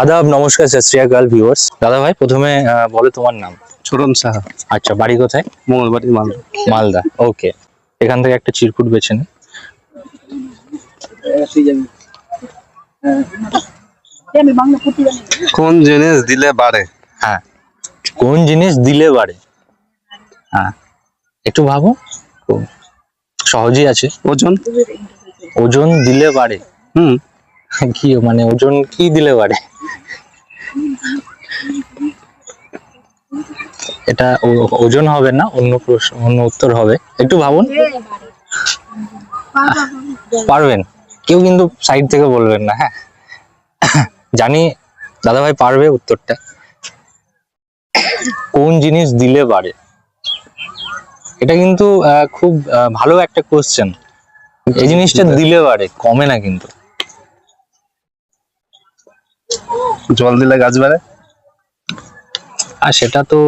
আদাব, নমস্কার, সত শ্রী আকাল ভিউয়ার্স। দাদা ভাই প্রথমে বলো তোমার নাম। ছোটন সাহা, আচ্ছা, বাড়ি কোথায়? মঙ্গলবাড়ি, মালদা। মালদা। ওকে, এখান থেকে একটা চিরকুট বেছে নে। কোন জিনিস দিলে বাড়ে? হ্যাঁ, কোন জিনিস দিলে বাড়ে? হ্যাঁ, একটু ভাবো, খুব সহজই আছে। ওজন। ওজন দিলে বাড়ে? হুম। কি মানে ওজন কি দিলে বাড়ে? এটা ওজন হবে না, অন্য প্রশ্ন, অন্য উত্তর হবে। একটু ভাবুন। পারবেন? কেউ কিন্তু সাইড থেকে বলবেন না, হ্যাঁ? জানি দাদা ভাই পারবে উত্তরটা। কোন জিনিস দিলে বাড়ে? এটা কিন্তু খুব ভালো একটা কোশ্চেন। এই জিনিসটা দিলে বাড়ে, কমে না কিন্তু। জল দিলে গাছ বাড়ে। আর সেটা তো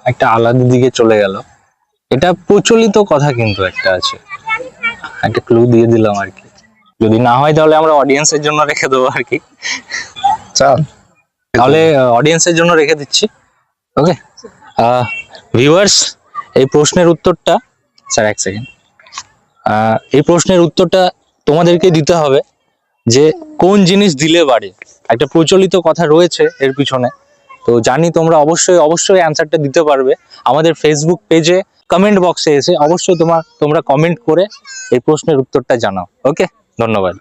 একটা আলাদা দিকে চলে গেল। এটা প্রচলিত কথা কিন্তু একটা আছে, একটা ক্লু দিয়ে দিলাম আর কি। যদি না হয় তাহলে আমরা অডিয়েন্সের জন্য রেখে দেবো আর কি। চাল। তাহলে অডিয়েন্সের জন্য রেখে দিচ্ছি। ওকে ভিউয়ার্স, এই প্রশ্নের উত্তরটা, স্যার এক সেকেন্ড, এই প্রশ্নের উত্তরটা তোমাদেরকে দিতে হবে যে কোন জিনিস দিলে বাড়ে। একটা প্রচলিত কথা রয়েছে এর পিছনে, তো জানি তোমরা অবশ্যই অবশ্যই অ্যান্সারটা দিতে পারবে। আমাদের ফেসবুক পেজে কমেন্ট বক্সে এসে অবশ্যই তোমরা কমেন্ট করে এই প্রশ্নের উত্তরটা জানাও। ওকে, ধন্যবাদ।